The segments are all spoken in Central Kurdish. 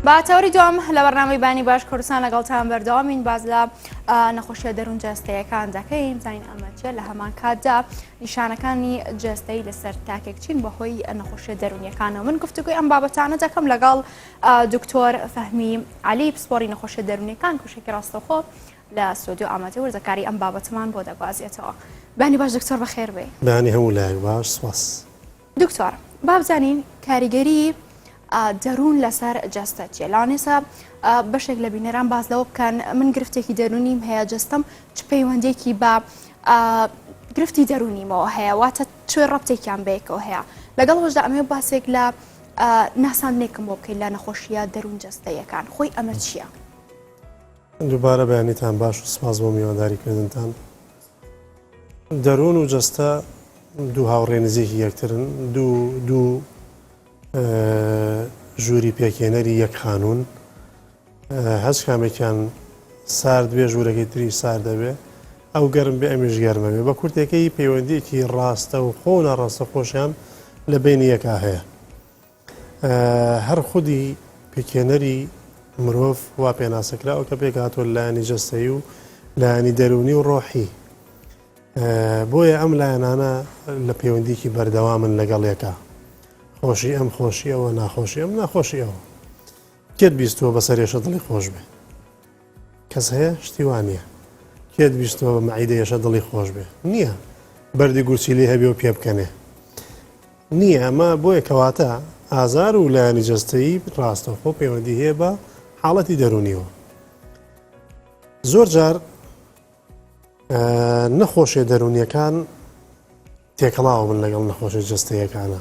با تەوری دوام لە بەرنامەی بانی باش کوردستان لەگەڵتان بەردەوامین باز لە نەخۆشیە دەروون جەستەیەکان دەکەین زانین ئەمەچە لە هەمان کاتدا نیشانەکانی جەستەی لەسەر تاکێک چین بەهۆی نەخۆشیە دەرونیەکانەوە. من گفتوگوی ئەم بابەتانە دەکەم لەگەڵ دکتۆر فەهمی عەلی پسپۆڕی نەخۆشیە دەرونیەکان کوشێکی ڕاستەوخۆ لە سۆدیۆ ئامادەی وەرزەکاری ئەم بابەتمان بۆ دەگوازێتەوە. بانی باش دکتۆر بەخێر بێ. بانی هەموو لای باش سپاس. دکتۆر با بزانین کاریگەری دەروون لەسەر جەستە چیە؟ لاوانێسە بەشێک لە بینەران باز لەوە بکەن من گرفتێکی دەرونیم هەیە جەستەم چ پەیوەندێکی بە گرفتی دەرونیمەوە هەیە واتە چێ ڕەبتێکیان بەیەکەوە هەیە لەگەڵ هۆشدا ئەمێ باسێک لە ناساندنێکم بۆ بکەین لە نەخۆشیە دەروون جەستەیەکان خۆی ئەمە چییە؟ دووبارە بەیانیتان باش و سپاس بۆ میوەداریکردنتان. دەروون و جەستە دوو هاوڕێ نزیکی یەکترن دوو ژووری پێکێنەری یەک خانوون هەچ کامێکیان سارد بێ ژوورەکەی تری سار دەبێ ئەو گەرم بێ ئەمیش گەرمەبێ بە کورتێکەی پەیوەندیەکی ڕاستە و خۆ ناڕاستە خۆشیان لە بینی یەکا هەیە. هەر خودی پێکێنەری مرۆڤ وا پێناسەکراوە کە پێک هاتووە لایەنی جەستەیی و لایەنی دەرونی و ڕۆحی بۆیە ئەم لایەنانە لە پەیوەندیکی بەردەوامن لەگەڵ یەکا خۆشی ئەم خۆشی ئەوە ناخۆشی ئەم ناخۆشی ئەوە کێت بیستووە بەسەر ێشە دڵی خۆش بێ کەس هەیە شتیوانە کێت بیستووە بە مەعیدە ێشە دڵی خۆش بێ نییە بەردی گورچیلی هەبێ و پێ بکەنێ نییە ئەمە بۆیە کەواتە ئازار و لایەنی جەستەیی ڕاستەوخۆ پەیوەندی هەیە بە حاڵەتی دەرونیەوە. زۆر جار نەخۆشیە دەرونیەکان تێکەڵاوە من لەگەڵ نەخۆشیە جەستەیەکانە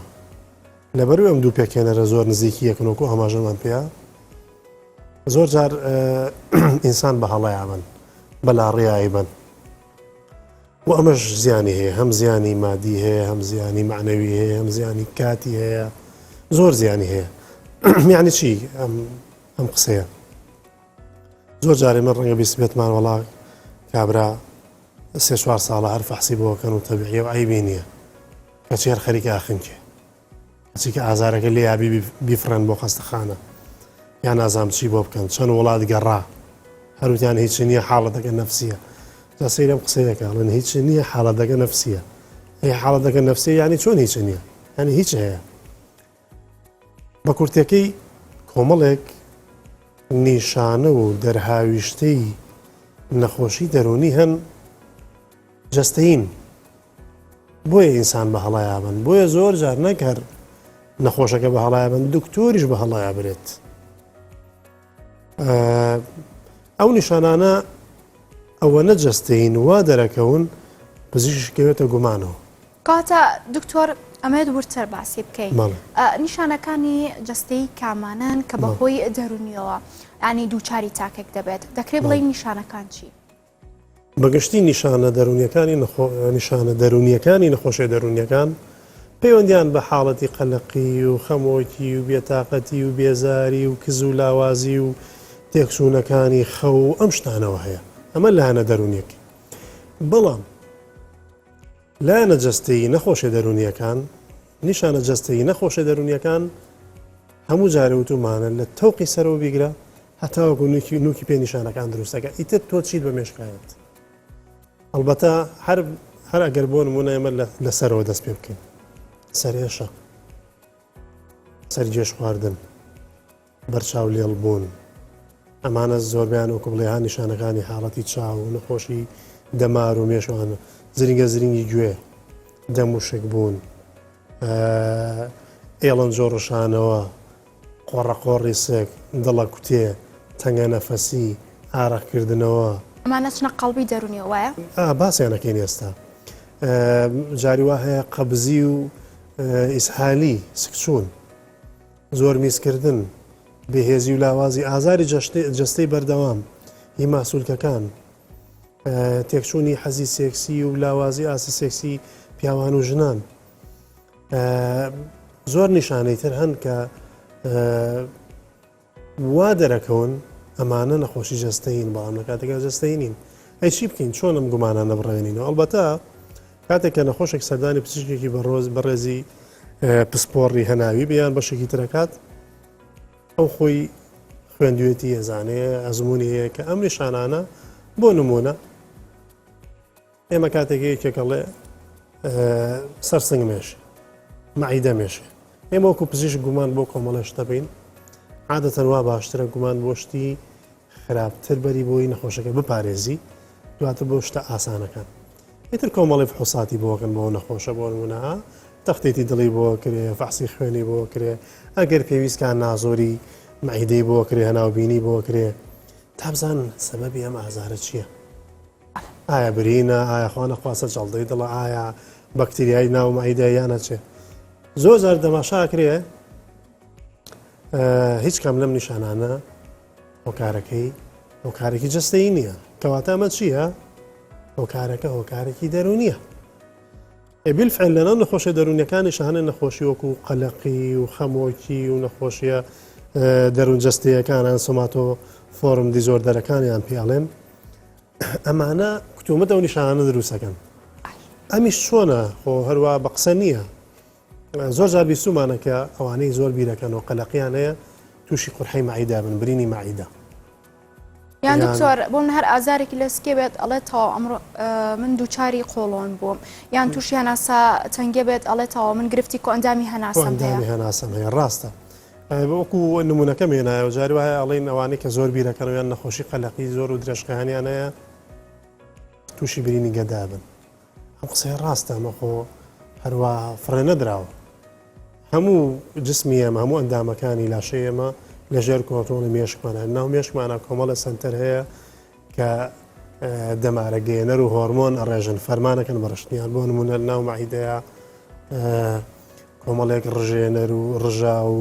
لەبەروی ئەم دوو پێکێنەرە زۆر نزیکی یەکنۆکو هەماژەمان پێە زۆر جار ئینسان بە هەڵەیە بن بەلاڕیایی بن و ئەمەش زیانی هەیە هەم زیانی مادی هەیە هەم زیانی معنەوی هەیە هەم زیانی کاتی هەیە زۆر زیانی هەیە. یعنی چی ئەم قسەیە زۆر جارێ من ڕەنگە بیست بێتمان وەڵا کابرا 3-4 ساڵە هەر فەحسی بۆکەن و تەبیعیە و عیبی نییە کەچی هەر خەریکە ئاخنکێ کەچی کە ئازارەکە لێ یابی بیفرەن بۆ خەستەخانە یان نازام چی بۆ بکەن چەند وڵات گەڕا هەروتیان هیچ نییە حاڵەتەکە نەفسیە جا سەیرەم قسەیەکەڵن هیچ نییە حاڵەتەکە نەفسیە هەیە حاڵەتەکە نەفسیە یعنی چۆن هیچ نییە یعنی هیچ هەیە بە کورتەکەی کۆمەڵێک نیشانە و دەرهاویشتەی نەخۆشی دەرونی هەن جەستەین بۆیە ئینسان بە هەڵەیە بن بۆیە زۆر جار نەکەر نەخۆشەکە بە هەڵەیە بن دکتۆریش بە هەڵەیە برێت. ئەو نیشانانە ئەوە نەجەستەین وا دەرەکەون پزیشکەوێتە گومانەوە. کاتە دکتۆر ئەمەیە ورتر باسی بکەین نیشانەکانی جەستەی کامانان کە بەهۆی دەرونیەوە ینی دووچاری تاکێک دەبێت دەکرێت بڵێ نیشانەکان چی؟ بەگشتی نیشانە دەرونیەکانی نەخۆشیە دەرونیەکان پەیوەندیان بە حاڵەتی قەلەقی و خەمۆکی و بێتاقەتی و بێزاری و کز و لاوازی و تێکسوونەکانی خەو و ئەم شتانەوە هەیە ئەمە لایەنە دەرونیەکی. بەڵام لایەنە جەستەیی نەخۆشیە دەرونیەکان نیشانە جەستەیی نەخۆشیە دەرونیەکان هەموو جارێ وتومانە لە تەوقی سەرەوە بیگرە هەتاوەکو نوکی پێ نیشانەکان دروستەکە ئیتر تۆ چیت بە مێشکایەت ئەلبەتە هەر ئەگەر بۆ نمونە ئێمە لەسەرەوە دەست پێ بکەین سەرێشە سەرجێش خواردن بەرچاو لێڵبوون ئەمانە زۆربیان وەکو بڵێ نیشانەکانی حاڵەتی چاو و نەخۆشی دەمار و مێشوانە زرینگە گوێ دەموشک بوون ئێڵەن جۆڕشانەوە قۆڕەقۆڕی سێک دڵە کوتێ تەنگە نەفەسی ئارەقکردنەوە ئەمانە چنە قەڵبی دەرونیەوەیە باسییانەکەین ئێستا جاری وا هەیە قەبزی و ئیسحالی سکچوون زۆر میسکردن بێهێزی و لاوازی ئازاری جەستەی بەردەوام هی ماسوولکەکان تێکچوونی حەزی سێکسی و لاوازی ئاسی سێکسی پیاوان و ژنان زۆر نیشانەی تر هەن کە وا دەرەکەون ئەمانە نەخۆشی جەستەین بەڵام لە کاتێکا جەستەی نین ئەی چی بکەین چۆن ئەم گومانانە بڕێنینەوە ئەلبەتە کاتێک کە نەخۆشێک سەردانی پزیشکێکی بەڕێزی پسپۆڕی هەناوی بیان بەشێکی ترەکات ئەو خۆی خوێندوێتی ئێزانێ ئەزمموی هەیە کە ئەم نیشانانە بۆ نمونە ئێمە کاتێکی یەکێکەڵێ سەرسنگ مێشێ مەعیدە مێشێ ئێمە وەکو پزیشک گومان بۆ کۆمەڵێش دەبین عادەتەن وا باشترە گومان بۆ شتی خراپتر بەری بۆی نەخۆشەکە بپارێزی دواتر بۆ شتە ئاسانەکان ئیتر کۆمەڵی فحوساتی بۆکەن بۆ نەخۆشە بۆ نمونەها تەختێتی دڵی بۆ کرێ فەحسی خوێنی بۆ کرێ ئەگەر پێویستکان نازۆری مەعیدەی بۆ کرێ هەناوبینی بۆ کرێ تا بزانن سەبەبی ئەم ئازارە چییە ئایا برینە ئایا خوا نەخواسە جەڵدەی دڵە ئایا بەکتریای ناو مەعیدە یانە چێ زۆر جار دەماشاکرێ هیچ کەم لەم نیشانانە هۆکارێکی جەستەیی نییە کەواتە ئەمە چییە؟ هۆکارەکە هۆکارێکی دەرونیە بالفعل لەناو نەخۆشیە دەرونیەکانی شانە نەخۆشی وەکو قەلەقی و خەمۆکی و نەخۆشیە دەرون جەستەیەکانیان سۆماتۆ فۆرم دیزۆردەرەکانیان پێڵێن ئەمانە کتومەتە و نیشانانە دروستەکەن ئەمیش چۆنە خۆ هەروە بە قسە نییە زۆر جار بیستومانە کە ئەوانەی زۆر بیرەکەن و قەلەقیان هەیە تووشی قورحەی مەعیدە بن برینی مەعیدە یان دکتۆر بۆم هەر ئازارێکی لە سکێ بێت ئەڵێتەوە ئەمڕۆ من دووچاری قۆڵۆن بووم یان تووشی هەناسا تەنگێ بێت ئەڵێتەوە من گرفتی کۆ ئەندامی هەناسەم هەیە ڕاستە وەکو نمونونەکە مێنایە و جاری وایە ئەڵێن ئەوانەی کە زۆر بیرەکەنەوەیان نەخۆشی قەلەقی زۆر و درێژکەهانیان هەیە تووشی برینی گەدا بن ئەم قسەی ڕاستە ئەمەخۆ هەروە فڕێ نەدراوە هەموو جسمی ئەمە هەموو ئەندامەکانی لاشەی ئێمە لەژێر کۆنترۆڵی مێشکمانە ناو مێشکمانە کۆمەڵە سنتەر هەیە کە دەمارە گەێنەر و هۆرمۆن ئەڕێژن فەرمانەکەن بەڕشتنیان بۆ نمونە ناو مەعیدەیە کۆمەڵێک ڕژێنەر و ڕژا و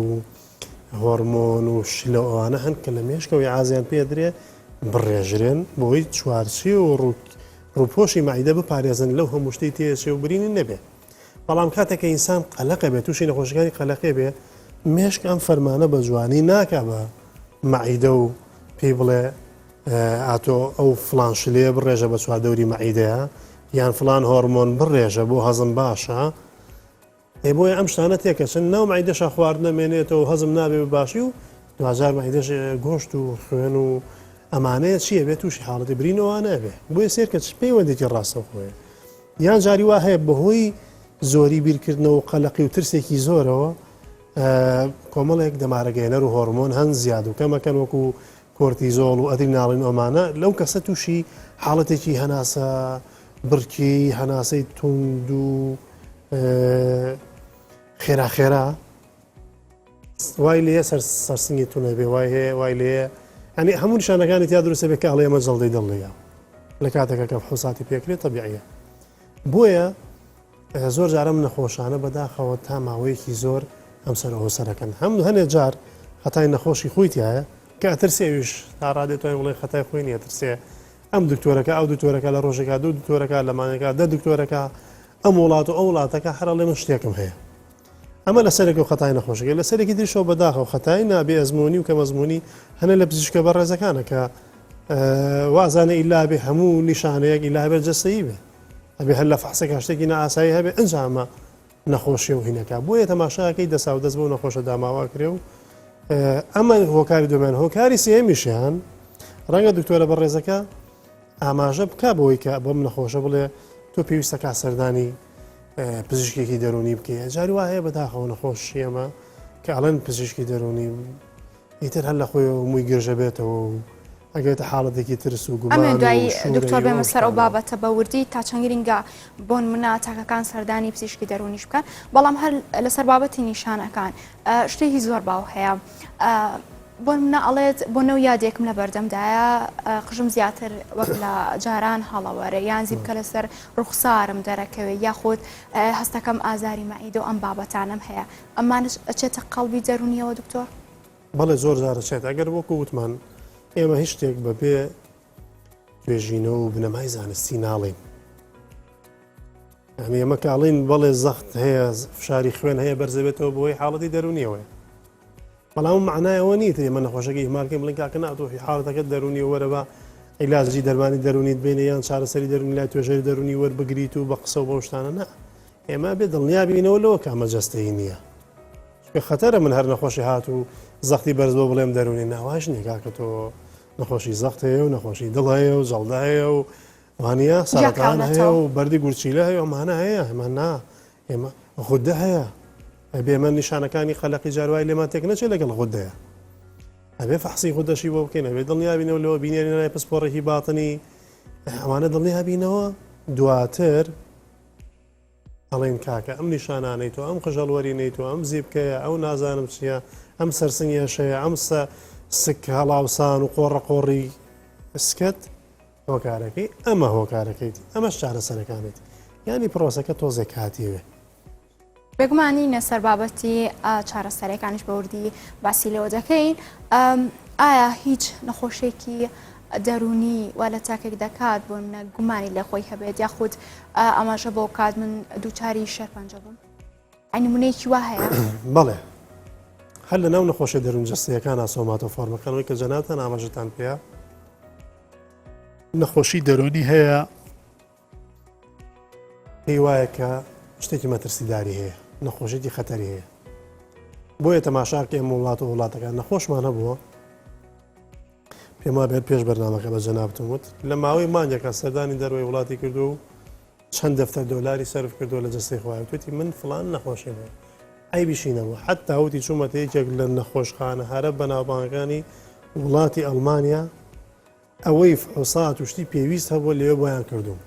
هۆرمۆن و شلە ئەوانە هەن کە لە مێشکەوەی ئازیان پێدرێ بڕێژرێن بۆی چوارچی و ڕووپۆشی مەعیدە بپارێزن لەو هەموو شتەی تێچێ و برینی نەبێ بەڵام کاتێککە ئینسان قەلەقە بێت تووشی نەخۆشەکانی قەلەقێ بێ مێشک ئەم فەرمانە بە جوانی ناکە بە مەعیدە و پێی بڵێ ئاتۆ ئەو فلانشلێ بڕێژە بە چواردەوری مەعیدەیە یان فلان هۆرمۆن بڕێژە بۆ هەزم باشە بۆیە ئەم شتانە تێکەچن ناو مەعیدەشە خوارد نەمێنێتەوە هەزم نابێ باشی و دوزار مەعیدەش گۆشت و خوێن و ئەمانەیە چییە بێت تووشی حاڵەتی برینەوە نەبێ بۆیە سێرکە پەیوەندێکی ڕاستە خۆیە یان جاری وا هەیە بەهۆی زۆری بیرکردنەوە و قەلەقی و ترسێکی زۆرەوە کۆمەڵێک دەمارەگەێنەر و هۆرمۆن هەن زیاد و کەمەکەن وەکو کۆرتیزۆڵ و ئەدریناڵین ئۆمانە لەو کەسە تووشی حاڵەتێکی هەناسە بڕکی هەناسەی توند و خێراخێرا وای لێ سەرسنگی تونە بێ وای هەیە وای لێ ئەنی هەموو نیشانەکانی تیا دروستە بێ کە ئەڵێ ئەمە جەڵدەی دڵنیە لە کاتێکە کە حوساتی پێکرێت تەبیعیە بۆیە زۆر جارم نەخۆشانە بەداخەوە تا ماوەیەکی زۆر ئەم سەر هۆسەرەکەن هەندێک جار خەتای نەخۆشی خۆیتیایە کە ئەترسێویش تا ڕادێتوانین بڵێ خەتای خۆی نیە ترسێ ئەم دکتۆرەکە ئەو دکتۆرەکە لە ڕۆژێکا دوو دکتۆرەکە لەمانێکا دە دکتۆرەکە ئەم وڵات و ئەو وڵاتەکە هەرڵێ من شتێکم هەیە ئەمە لەسەرێک و خەتای نەخۆشەکە لەسەرێکی دیشەوە بەداخەوە خەتای نابێ ئەزمموی و کە مەزمموی هەنە لە پزیشکە بەڕێزەکانە کە وازانە ئیلا بێ هەموو نیشانەیەک ئیلا بێت جەستەیی بێ ئەبێ هەر لە فەحسێکا شتێکی نائاسایی هەبێ ئەنجامە نەخۆشی و هینەکە بۆیە تەماشاکەی دەسا و دەست بۆ نەخۆشە داماوا کرێ و ئەمە هۆکاری دوێن هۆکاری سێمیشیان ڕەنگە دکتۆرە بەڕێزەکە ئاماژە بکە بۆی کە بۆم نەخۆشە بڵێ تۆ پێویستەکە سەردانی پزیشکێکی دەرونی بکەیە جاری وا هەیە بەداخەوە نەخۆشی ئەمە کە ئەڵەن پزیشکی دەرونی ئیتر هەر لە خۆی مووی گرژە بێتەوە و ئەگەێتە حاڵەتێکی ترس و گومان ئەمە دوایی دکتۆر بێمە سەر ئەو بابەتە بە وردی تا چەند گرنگە بۆن منە تاکەکان سەردانی پزیشکی دەرونیش بکەن بەڵام هەر لەسەر بابەتی نیشانەکان شتێکی زۆر باو هەیە بۆ منە ئەڵێت بۆ نەو یادێکم لە بەردەمدایە قژم زیاتر وەک لە جاران هەڵەوەرە یان زیبکە لەسەر ڕوخسارم دەرەکەوێت یاخود هەستەکەم ئازاری مەعیدە و ئەم بابەتانم هەیە ئەمانش ئەچێتە قەڵبی دەرونیەوە دکتۆر بەڵێ زۆر جارە چێت ئەگەر وەکو وتمان ئێمە هیچ شتێک بەبێ توێژینەوە و بنەمای زانستی ناڵین ئەمە ئێمە کاڵین بەڵێ زەخت هەیە فشاری خوێن هەیە بەرزەبێتەوە بۆی حاڵەتی دەرونیەوە بەڵام معنایەوە نیت ئێمە نەخۆشەکەی هیمالکەی بڵین کاکە ناتۆفی حاڵەتەکە دەرونی وەرە بە عیلاجی دەرمانی دەرونیت بینە یان چارەسەری دەرونی لای توێژەری دەرونی وەربگریت و بە قسە و بە شتانە نا ئێمە بێ دڵنیا بینەوە لەوە کە ئەمە جەستەیی نییە خەتەرە من هەر نەخۆشی هات و زەختی بەرز بۆ بڵێم دەرونی ناواش نیکا کە تۆ نەخۆشی زەخت هەیە و نەخۆشی دڵ هەیە و جەڵدا هەیە و وانە سەرەتان هەیە و بەردی گورچیلە هەیە ئەمانە هەیە ئەمە نا ئێمە غودە هەیە ئەبێ من نیشانەکانی قەلەقی جاروای لێمان تێک نەچێت لەگەڵ غودەیە ئەبێ فەحسی غودەشی بۆ بکەین ئەبێ دڵنیابینەوە لەوە بینێنەوەی پسپۆڕێکی باتنی ئەوانە دڵنیابینەوە دواتر ئەڵێن کاکە ئەم نیشانانەی تۆ ئەم خژەڵوەرینەی تۆ ئەم زیبکەیە ئەو نازانم چییە ئەم سەرسنگێشەیە ئەم سک هەڵاوسان و قۆڕەقۆڕی سکت هۆکارەکەی ئەمە هۆکارەکەیت ئەمەش چارەسەرەکانێت ینی پرۆسەکە تۆزێک هاتیوێ بێگومانینە سەر بابەتی چارەسەرەکانیش بەوردی باسی لەوە دەکەین ئایا هیچ نەخۆشێکی دەرونی وا لە تاکێک دەکات بۆ منە گومانی لە خۆی هەبێت یاخود ئەماژە بۆ کات من دووچاری شەرپەنجە بووم ئەنمونەیەکی وا هەیە بەڵێ هەر لە ناو نەخۆشی دەرون جەستەیەکان ئاسۆماتۆ فۆرمەکانەوەی کە جەناتان ئاماژەتان پێە نەخۆشی دەرونی هەیە پێی وایە کە شتێکی مەترسیداری هەیە نەخۆشیی خەتەری هەیە بۆیە تەماشاکە ئێمە وڵات و وڵاتەکان نەخۆشمان هەبووە پێما بێت پێش بەرنامەکە بە جەنابتم وت لە ماوەی مانجێکە سەردانی دەروی وڵاتی کردو و چەند دەفتەر دۆلاری سەرف کردو لە جەستەی خوای توتی من فلان نەخۆشی بوو ئایبیشینەوە حتا وتی چوومەتە یەکێک لە نەخۆشخانە هەرە بەناوبانەکانی وڵاتی ئەڵمانیا ئەوەی فحوسات و شتی پێویست هەبوو لێوە بۆیان کردوم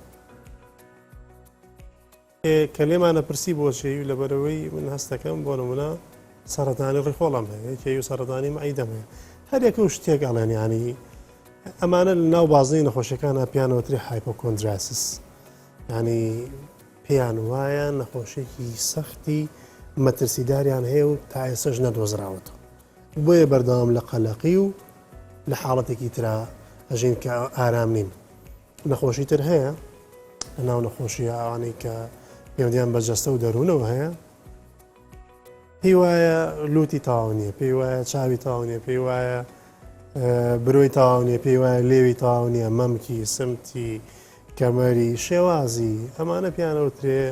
کە لێمانە پرسی بۆچی لەبەرەوەی من هەستەکەم بۆ نمونە سەرەتانی ڕێخۆڵم هەیە کێوی سەرەتانی ئەیدەم هەیە هەر یەکە و شتێک ئەڵێن ینی ئەمانە لە ناو بازی نەخۆشیەکانە پیانەوەتری هایپۆکۆندراسس ینی پێیان وایە نەخۆشیێکی سەختی مەترسیداریان هەیە و تا ئێسەش نەدۆزراوەتەوە بۆیە بەردەوام لە قەلەقی و لە حاڵەتێکی ترا ئەژین کە ئارام نین نەخۆشی تر هەیە لە ناو نەخۆشی ئەوانەی کە پەیوەندیان بە جەستە و دەروونەوە هەیە پێی وایە لوتی تاوا نییە پێی وایە چاوی تاوا نییە پێی وایە برۆی تاوا نییە پێی وایە لێوی تاوا نییە مەمکی سمتی کەمەری شێوازی ئەمانە پیانەوترێ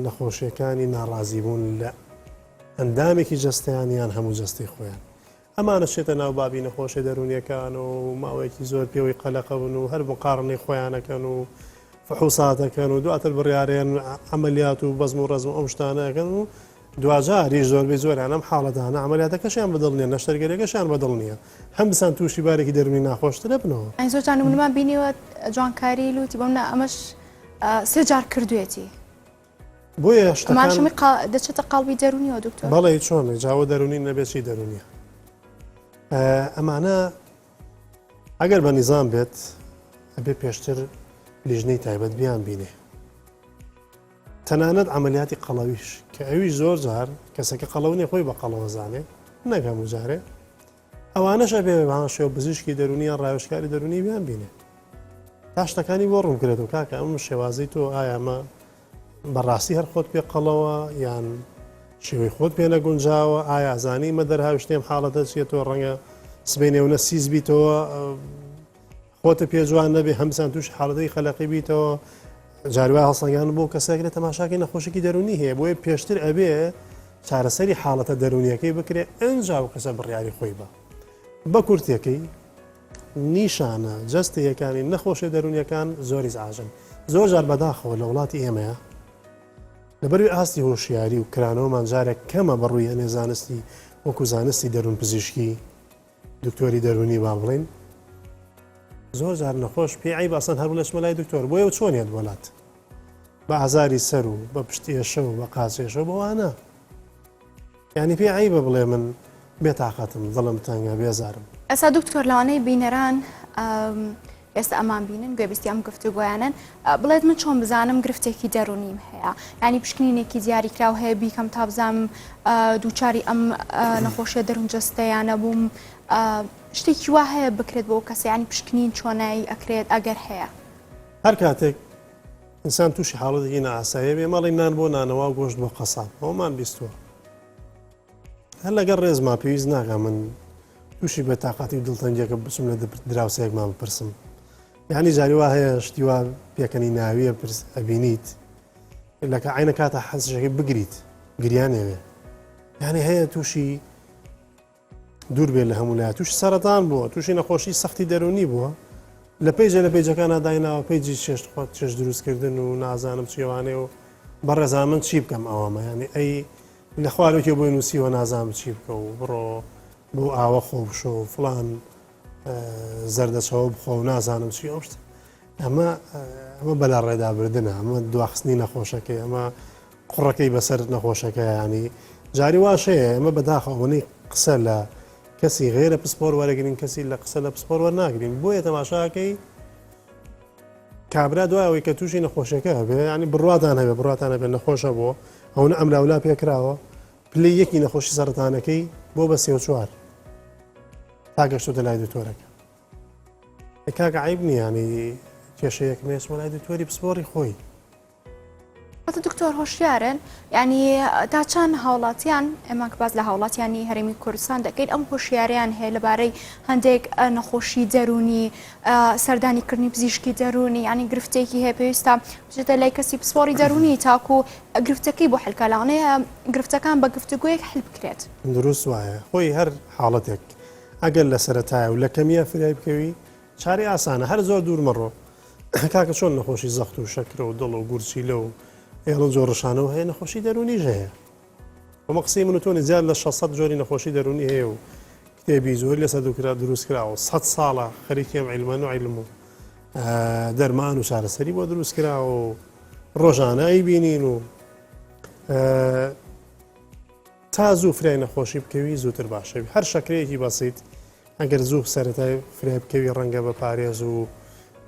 نەخۆشیەکانی ناڕازی بوون لە ئەندامێکی جەستیانیان هەموو جەستی خۆیان ئەمانە شێتە ناو بابی نەخۆشی دەرونیەکان و ماوەیەکی زۆر پێوەی قەلەقە بوون و هەر مقارنەی خۆیانەکەن و فحوساتەکەن و دواتر بڕیارێن ئەمەلیات و بەزم و ڕزم ئەم شتانەکەن و دوجاریش زۆربەی زۆریان ئەم حاڵەتانە ئەمەلیاتەکەشیان بەدڵ نیە نەشتەرگەرێکەشیان بەدڵ نییە هەم بسان تووشی بارێکی دەرونی ناخۆشترە بنەوە ئەین زۆرجان نمونەمان بینیوە جوانکاری لوتی بۆمە ئەمەش سێ جار کردوێتی بۆیە شتەکانشمی دەچێتە قەڵبی دەرونیەوە دکتۆر بەڵێ چۆن جاوە دەرونی نەبێتی دەرونیە ئەمانە ئەگەر بە نیزام بێت ئەبێ پێشتر لیژنەی تایبەت بیان بینێ تەنانەت ئەمەلیاتی قەڵەویش کە ئەویش زۆر جار کەسەکە قەڵەونی خۆی بە قەڵەوە زانێ نەگەم وجارێ ئەوانەش ئەبێ شێوە پزیشکی دەرونیان ڕاوێژکاری دەرونی بیان بینێ تا شتەکانی بۆ ڕوون کرێت و کاکە ئەم شێوازەی تۆ ئایامە بەڕاستی هەر خۆت پێ قەڵەوە یان شێوەی خۆت پێ نەگونجاوە ئایا زانی مە دەرهاوی شتێم حاڵەتە چێتەوە ڕەنگە سبێنێونە سیز بیتەوە خۆتە پێ جوان نەبێ هەمسان توش حاڵەتی خەلەقی بیتەوە جاروای هەڵسەنگان بۆ کەسێک لە تەماشاکی نەخۆشیی دەرونی هەیە بۆیە پێشتر ئەبێ چارەسەری حاڵەتە دەرونیەکەی بکرێ ئەنجا و کەسە بڕیاری خۆی بە کورتەکەی نیشانە جەستەیەکانی نەخۆشی دەرونیەکان زۆری ئاژن زۆر جار بەداخەوە لە وڵاتی ئێمەیە لەبەروی ئاستی هۆشیاری و کرانەوەمان جارێک کەمە بەڕووی ئەنێ زانستی وەکو زانستی دەروون پزیشکی دکتۆری دەرونی با بڵین زۆر جار نەخۆش پێی باسان هەبوو لە چمەلای دکتۆر بۆیە چۆنیت وڵات بە ئازاری سەر و بە پشتێشە و بە قاچێشە بەوانە یعنی پێ عیبە بڵێ من بێتاقەتم دڵم تەنگە بێزارم ئەسا دکتۆر لەوانەی بینەران ئێستا ئەمان بینن گوێبیستی ئەم گفتوگۆیانن بڵێت من چۆن بزانم گرفتێکی دەرونیم هەیە ینی پشکنینێکی دیاریکراو هەیە بیکەم تا بزانم دووچاری ئەم نەخۆشیە دەرون جەستەیانە بووم شتێکی وا هەیە بکرێت بۆ کەسە ینی پشکنین چۆنایی ئەکرێت ئەگەر هەیە هەر کاتێک ئینسان تووشی حاڵەتێکی نائاساییە بێ مەڵی نان بۆ نانەوە و گۆشت بۆ قەساب ئەومان بیستووە هەر لەگەر ڕێزما پێویست ناکە من تووشی بێتاقەتی و دڵتەنگێکە بچم لە دراوسەیەکمان بپرسم یعنی جاری وا هەیە شتی وا پێکەنی ناویە ئەبینیت لەکە عینە کاتە حەزشەکەی بگریت گریانێوێ یعنی هەیە تووشی دوور بێت لە هەمولای تووشی سەرەتان بووە تووشی نەخۆشی سەختی دەرونی بووە لە پێیجە لە پێیجەکان دایناوە پێیجی چێش دروستکردن و نازانم چێوانێ و بەڕێزان من چی بکەم ئەوەمە ینی ئەی لە خوارێکی بۆی نووسیوە نازانم چی بکە و بڕۆ بۆ ئاوە خۆ بشۆ و فلان زەردەچەوە بخۆ و نازانم چی ئەوشت ئەمە بەلا ڕێدابردنە ئەمە دواخستنی نەخۆشەکەی ئەمە قوڕەکەی بەسەر نەخۆشەکە ینی جاری واشەیە ئەمە بەداخەوەنی قسە لە کەسی غێرە پسپۆر وەرەگرین کەسی لە قسە لە پسپۆر وەرناگرین بۆیە تەماشاکەی کابرا دوایەوەی کە تووشی نەخۆشیەکە هەبێ ینی بڕاتان هەبێ بڕاتانە بێ نەخۆشە بۆ ئەوە ئەم لاولا پێکراوە پلی یەکی نەخۆشی سەرەتانەکەی بۆ بە 34 تا گەشتۆتە لای دکتۆرەکە کاکە عیب نییە ینی کێشەیەک مێسمە لای دکتۆری پسپۆری خۆی دکتۆر هۆشیارن ینی تا چەند هاوڵاتیان ئێمە باز لە هاوڵاتیانی هەرێمی کوردستان دەکەیت ئەم هۆشیاریان هەیە لەبارەی هەندێک نەخۆشی دەرونی سەردانیکردنی پزیشکی دەرونی ینی گرفتێکی هەیە پێویستە بچێتە لای کەسی پسپۆری دەرونی تاکو گرفتەکەی بۆ حلکەلاانەیە گرفتەکان بە گفتوگویەک حل بکرێت دروست وایە خۆی هەر حاڵەتێک ئەگەر لە سەرەتایە و لە کەمیە فرای بکەوی چاری ئاسانە هەر زۆر دوور مەڕۆ کاکە چۆن نەخۆشی زەخت و شەکرە و دڵ و گورچی لە و ئێڵن جۆڕشانەوە هەیە نەخۆشی دەرونیش هەیە ئەمە قسەی من و تۆنی زیاد لە 600 جۆری نەخۆشی دەرونی هەیە و کتێبی زۆری لەسەر دوکرا دروست کراوە 100 ساڵە خەریکێم عیلمان و عیلم و دەرمان و چارەسەری بۆ دروست کراوە و ڕۆژانایی بینین و تا زوو فرای نەخۆشی بکەوی زووتر باشەوی هەر شەکرەیەکی بەسیت ئەگەر زوو سەرەتای فرای بکەوی ڕەنگە بە پارێز و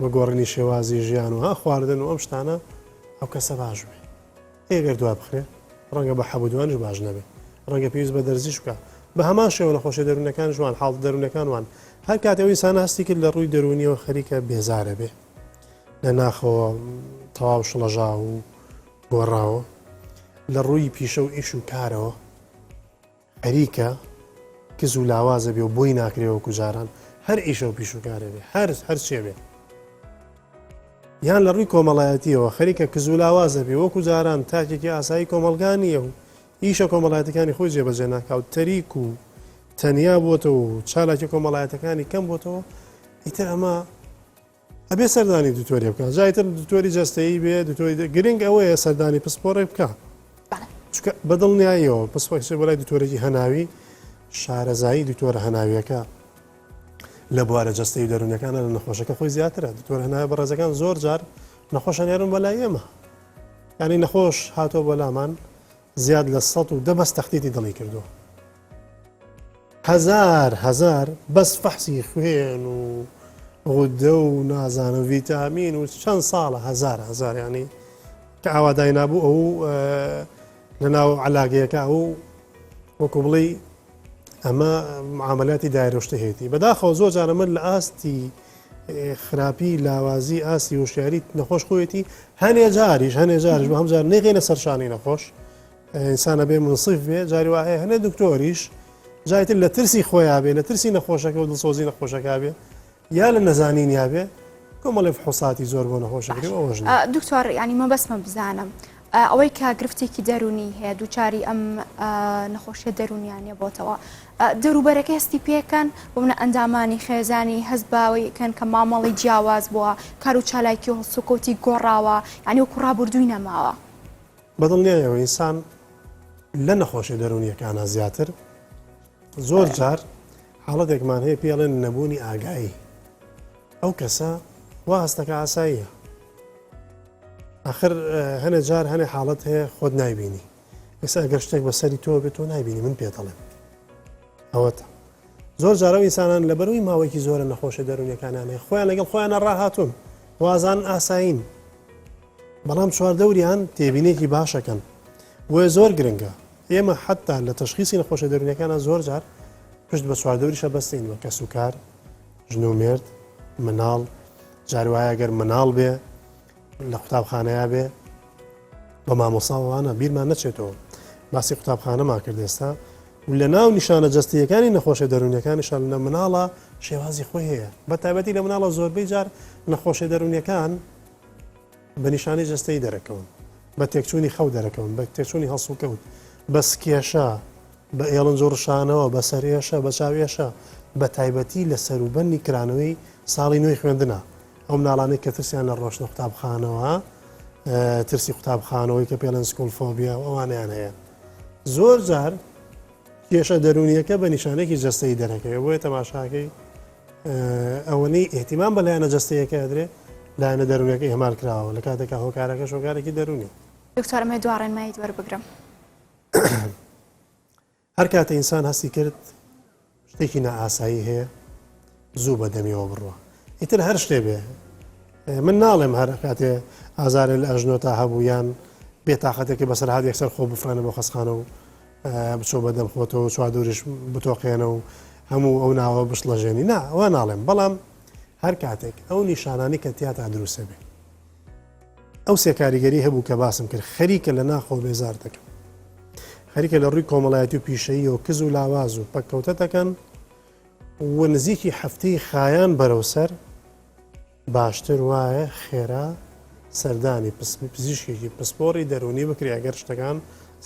بە گۆڕنی شێوازی ژیان و ها خواردن و ئەم شتانە ئەو کەسە باش بێ ئێگەر دوا بخرێ ڕەنگە بە حەبودوانش باش نەبێت ڕەنگە پێویست بە دەرزیش بکە بە هەمان شێوە نەخۆشی دەرونەکان جوان حاڵ دەرونەکان وان هەر کاتەوەی ئینسان هەستی کرد لە ڕووی دەرونیەوە خەریکە بێزارە بێ لە ناخەوە تەواو شڵەژا و گۆڕاوە لە ڕووی پیشە و ئیش و کارەوە خەریکە کز و لاوازە بێ و بۆی ناکرێەوە کوجاران هەر ئیشە و پیش و کارە بێ هەر چێ بێ یان لە ڕووی کۆمەڵایەتیەوە خەریکە کز و لاوازە بێ وەکو جاران تاکێکی ئاسایی کۆمەلگانیە و ئیشە کۆمەڵایەتەکانی خۆی جێبەجێ ناکاوت تەریک و تەنیا بۆتەوە و چالاکی کۆمەڵایەتەکانی کەم بۆتەوە ئیتر ئەمە ئەبێ سەردانی دوتۆری بکە جایتر دوتۆری جەستەیی بێ دوتۆری گرنگ ئەوەیە سەردانی پسپۆڕی بکە بەدڵنیاییەوە پسپۆی بۆ لای دوتۆرێکی هەناوی شارەزایی دوتۆرە هەناویەکە لە بوارە جەستەی دەرونەکانە لە نەخۆشەکە خۆی زیاترە دوتۆر هەناوی بەڕێزەکان زۆر جار نەخۆشە نێرم بەلای ئێمە ینی نەخۆش هاتۆ بۆ لامان زیاد لە 110 بەس تەختیتی دڵی کردووە هەزار بەس فەحسی خوێن و غودە و نازانم ڤیتامین و چەند ساڵە هەزار ینی کە ئاوادای نابوو ئەو لەناو علاگەیەکە ئەو وەکو بڵی ئەمە معاملاتی دایرۆشتە هێتی بەداخەوە زۆر جارە من لە ئاستی خراپی لاوازی ئاسی وشیاری نەخۆش خۆیەتی هەنێ جاریش بە هەمجار نێغێنە سەرشانی نەخۆش ئینسانە بێ منصف بێ جاری وایە هەنێ دکتۆریش جایتر لە ترسی خۆیان بێ لە ترسی نەخۆشەکە و دڵسۆزی نەخۆشەکە بێ یا لە نەزانینیا بێ کۆمەڵی فحوساتی زۆر بۆ نەخۆشەکەی ئەوەژ دکتۆر ینی مەبەستمە بزانم ئەوەی کە گرفتێکی دەرونی هەیە دووچاری ئەم نەخۆشیە دەرونیانە بۆتەوە دەروبەرەکە هەستی پێکەن بۆ منە ئەندامانی خێزانی هەست باوەیکەن کە مامەڵی جیاواز بووە کار و چالاکی هەڵسوکۆتی گۆڕاوە ینی وەکو ڕابردووی نەماوە بەدڵنیایەوە ئینسان لە نەخۆشی دەرونیەکانە زیاتر زۆر جار حاڵەتێکمان هەیە پێڵێن نەبوونی ئاگایی ئەو کەسە وا هەستەکە ئاساییە آخر هەنێ جار هەنێ حاڵەت هەیە خۆت نایبینی ئێستا ئەگەر شتێک بەسەری تۆ بێت تۆ نایبینی من پێدەڵێم ئەوەتە زۆر جارەوە ئینسانان لەبەرەوەی ماوەیەکی زۆرە نەخۆشە دەرونیەکانیان هەیە خۆیان لەگەڵ خۆیانە ڕاهاتوون وازان ئاساین بەڵام چواردەوریان تێبینێکی باشەکەن وێ زۆر گرنگە ئێمە حتا لە تەشخیصی نەخۆشە دەرونیەکانە زۆر جار پشت بە چواردەوریشە بەستین وە کەس و کار ژن و مێرد مناڵ جاروایە گەر مناڵ بێ لە قوتابخانەیە بێ بە مامۆساوانە بیرمان نەچێتەوە باسی قوتابخانەما کرد ئێستا و لە ناو نیشانە جەستیەکانی نەخۆشە دەرونیەکانیشان لە مناڵە شێوازی خۆی هەیە بە تایبەتی لە مناڵە زۆربەی جار نەخۆشە دەرونیەکان بە نیشانی جەستەی دەرەکەون بە تێکچوونی خەو دەرەکەون بە تێکچوونی هەڵسوکەوت بە سکێشە بە ئێڵنج و ڕشانەوە بە سەرێشە بە چاوێشە بە تایبەتی لە سەروبەنی کرانەوەی ساڵی نوێی خوێندنە ئەو مناڵانەی کە ترسیان لە ڕۆشنە قوتابخانەوە ترسی قوتابخانەوەی کە پێڵەن سکولفۆبیا و ئەوانیان هەیە زۆر جار کێشە دەرونیەکە بە نیشانێکی جەستەی دەرەکەی بۆیە تەماشاکەی ئەوەنەی ئێتیمان بە لایەنە جەستەیەکە دەدرێ لایەنە دەرونیەکەی هەمال کراوە لە کاتێکە هۆکارەکە شۆکارێکی دەرونی دکتۆر ئەمە دوارێنمایی وەربگرم هەر کاتە ئینسان هەستی کرد شتێکی نائاسایی هەیە زوو بە دەمیەوە بڕوە ئیتر هەر شتێ بێ من ناڵێم هەر کاتێ ئازارێ لە ئەژنۆ تا هەبوویان بێتاقەتێکی بەسەر هاات یەکسەر خۆ بفرانە بۆ خەسخانە و بچۆ بەدەم خۆتەوە چوادوریش بتۆقێنە و هەموو ئەو ناوە بشت لە ژێنی نا ئەوە ناڵێم بەڵام هەر کاتێک ئەو نیشانانی کە تیاتا دروستە بێ ئەو سێ کاریگەری هەبوو کە باسم کرد خەریکە لە ناخۆ بێزار دەکەم خەریکە لە ڕووی کۆمەڵایەتی و پیشەیی و کز و لاواز و پەککەوتە دەکەن و نزیکی هەفتەی خایان بەرەو سەر باشتر وایە خێرا سەردانی پزیشکێکی پسپۆڕی دەرونی بکری ئەگەر شتەکان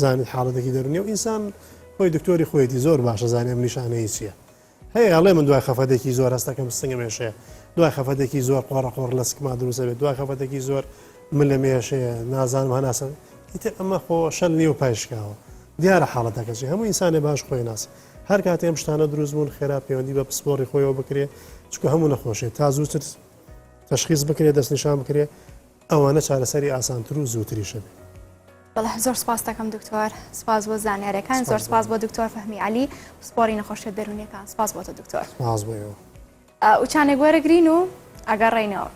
زانیت حاڵەتێکی دەرونی و ئینسان خۆی دکتۆری خۆیەتی زۆر باشە زانێ ئەم نیشانەی چییە هەیە ئەڵێ من دوای خەفەتێکی زۆر هەستەکەم ستنگە مێشەیە دوای خەفەتێکی زۆر قۆڕە قۆڕ لە سکما دروستە بێت دوای خەفەتێکی زۆر من لە مێشەیە نازانم هەناسە ئیتر ئەمە خۆ شەل نیە و پایشکاوە دیارە حاڵەتەکەچی هەموو ئینسانێ باش خۆی ناس هەر کاتێ ئەم شتانە دروست بوون خێرا پەیوەندی بە پسپۆڕی خۆیەوە بکرێ چکە هەموو نەخۆشێت تا زووتر تەشخیص بکرێت دەستنیشان بکرێت ئەوانە چارەسەری ئاسانتر و زووتریشە بێت بەڵێ زۆر سپاس دەکەم دکتۆر سپاس بۆ زانیاریەکان زۆر سپاس بۆ دکتۆر فەهمی عەلی پسپۆڕی نەخۆشیە دەرونیەکان سپاس بۆ تۆ دکتۆر سپاس بۆ ئێوە وچانێک وەرەگرین و ئەگەڕێینەوە